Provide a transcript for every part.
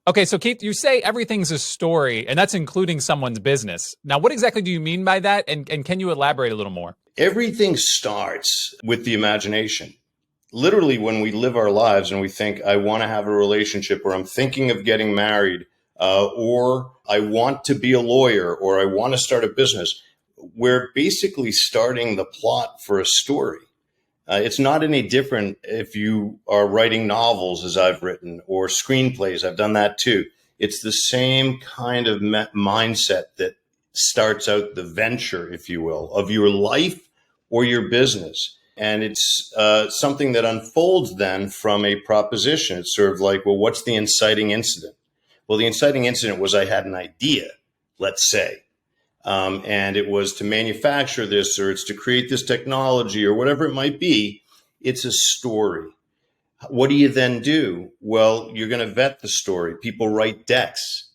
Okay, so Keith, you say everything's a story, and that's including someone's business. Now, what exactly do you mean by that? And can you elaborate a little more? Everything starts with the imagination. Literally, when we live our lives and we think, I want to have a relationship, or I'm thinking of getting married, or I want to be a lawyer, or I want to start a business, we're basically starting the plot for a story. It's not any different if you are writing novels, as I've written, or screenplays. I've done that too. It's the same kind of mindset that starts out the venture, if you will, of your life or your business. And it's something that unfolds then from a proposition. It's sort of like, well, what's the inciting incident? Well, the inciting incident was I had an idea, let's say. And it was to manufacture this, or it's to create this technology, or whatever it might be. It's a story. What do you then do? Well, you're going to vet the story. People write decks,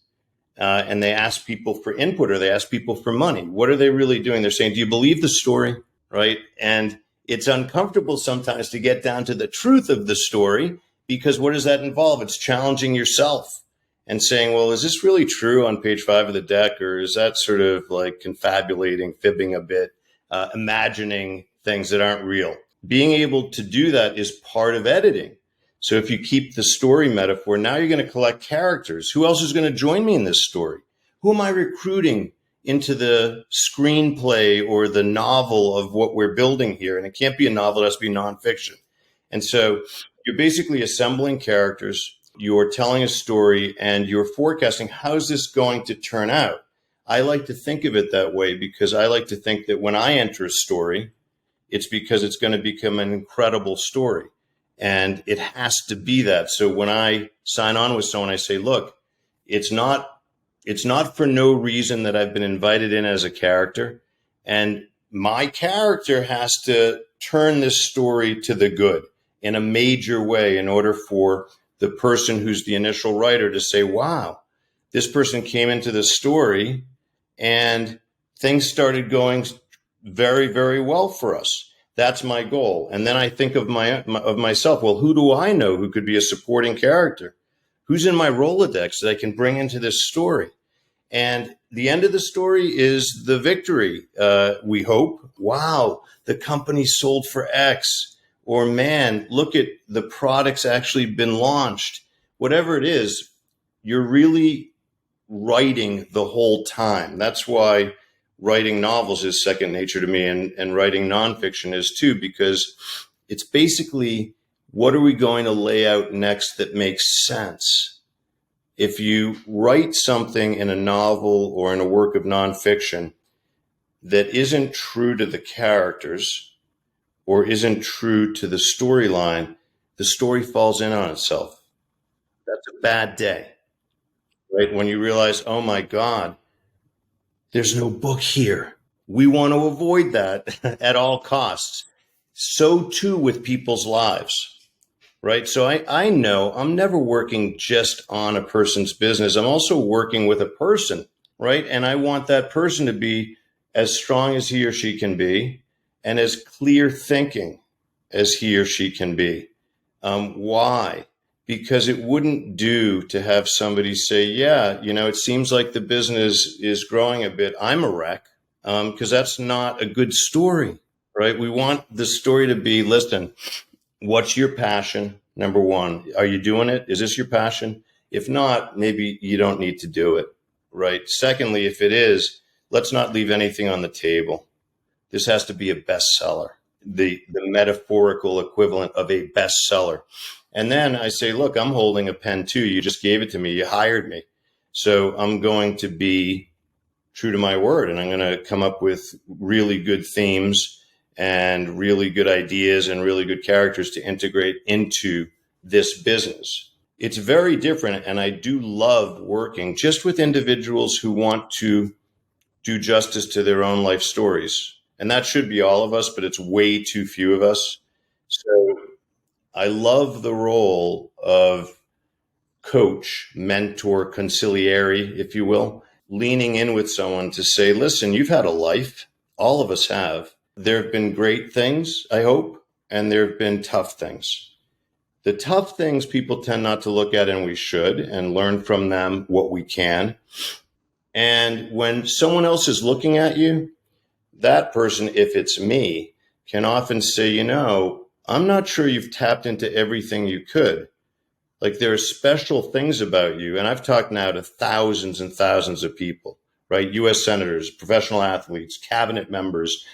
and they ask people for input, or they ask people for money. What are they really doing? They're saying, do you believe the story? Right? And it's uncomfortable sometimes to get down to the truth of the story, because what does that involve? It's challenging yourself and saying, well, is this really true on page 5 of the deck? Or is that sort of like confabulating, fibbing a bit, imagining things that aren't real? Being able to do that is part of editing. So if you keep the story metaphor, now you're going to collect characters. Who else is going to join me in this story? Who am I recruiting into the screenplay or the novel of what we're building here? And it can't be a novel, it has to be nonfiction. And so you're basically assembling characters. You're telling a story, and you're forecasting, how's this going to turn out? I like to think of it that way, because I like to think that when I enter a story, it's because it's going to become an incredible story. And it has to be that. So when I sign on with someone, I say, look, it's not for no reason that I've been invited in as a character. And my character has to turn this story to the good in a major way in order for the person who's the initial writer to say, wow, this person came into the story and things started going very, very well for us. That's my goal. And then I think of myself, well, who do I know who could be a supporting character? Who's in my Rolodex that I can bring into this story? And the end of the story is the victory. We hope, wow, the company sold for X. Or, man, look at the product's actually been launched. Whatever it is, you're really writing the whole time. That's why writing novels is second nature to me, and writing nonfiction is too, because it's basically, what are we going to lay out next that makes sense? If you write something in a novel or in a work of nonfiction that isn't true to the characters, or isn't true to the storyline, the story falls in on itself. That's a bad day, right? When you realize, oh my God, there's no book here. We want to avoid that at all costs. So too with people's lives, right? So I know I'm never working just on a person's business. I'm also working with a person, right? And I want that person to be as strong as he or she can be, and as clear thinking as he or she can be. Why? Because it wouldn't do to have somebody say, yeah, it seems like the business is growing a bit. I'm a wreck, because that's not a good story, right? We want the story to be, listen, what's your passion? Number one, are you doing it? Is this your passion? If not, maybe you don't need to do it, right? Secondly, if it is, let's not leave anything on the table. This has to be a bestseller, the metaphorical equivalent of a bestseller. And then I say, look, I'm holding a pen too. You just gave it to me. You hired me. So I'm going to be true to my word, and I'm going to come up with really good themes and really good ideas and really good characters to integrate into this business. It's very different. And I do love working just with individuals who want to do justice to their own life stories. And that should be all of us, but it's way too few of us. So I love the role of coach, mentor, consigliere, if you will, leaning in with someone to say, listen, you've had a life. All of us have. There have been great things, I hope, and there have been tough things. The tough things people tend not to look at, and we should, and learn from them what we can. And when someone else is looking at you, that person, if it's me, can often say, I'm not sure you've tapped into everything you could. Like, there are special things about you. And I've talked now to thousands and thousands of people, right? U.S. senators, professional athletes, cabinet members,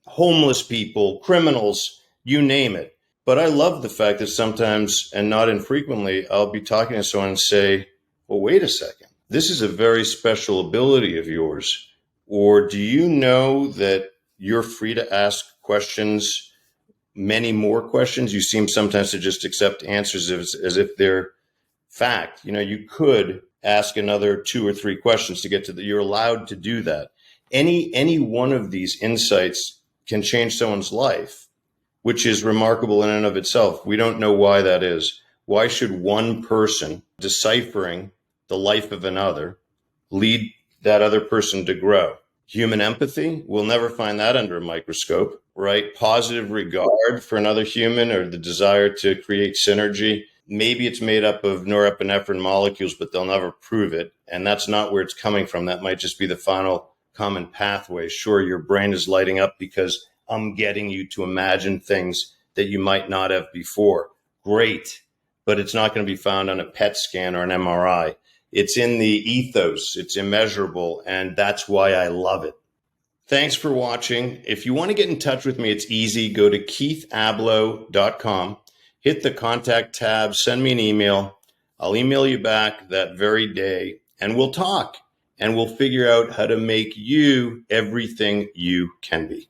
homeless people, criminals, you name it. But I love the fact that sometimes, and not infrequently, I'll be talking to someone and say, well, wait a second. This is a very special ability of yours. Or do you know that you're free to ask questions, many more questions? You seem sometimes to just accept answers as if they're fact. You could ask another 2 or 3 questions to get to you're allowed to do that. Any one of these insights can change someone's life, which is remarkable in and of itself. We don't know why that is. Why should one person deciphering the life of another lead that other person to grow? Human empathy, we'll never find that under a microscope, right? Positive regard for another human, or the desire to create synergy. Maybe it's made up of norepinephrine molecules, but they'll never prove it. And that's not where it's coming from. That might just be the final common pathway. Sure, your brain is lighting up because I'm getting you to imagine things that you might not have before. Great, but it's not going to be found on a PET scan or an MRI. It's in the ethos. It's immeasurable, and that's why I love it. Thanks for watching. If you want to get in touch with me, it's easy. Go to keithablow.com, hit the contact tab, send me an email. I'll email you back that very day, and we'll talk, and we'll figure out how to make you everything you can be.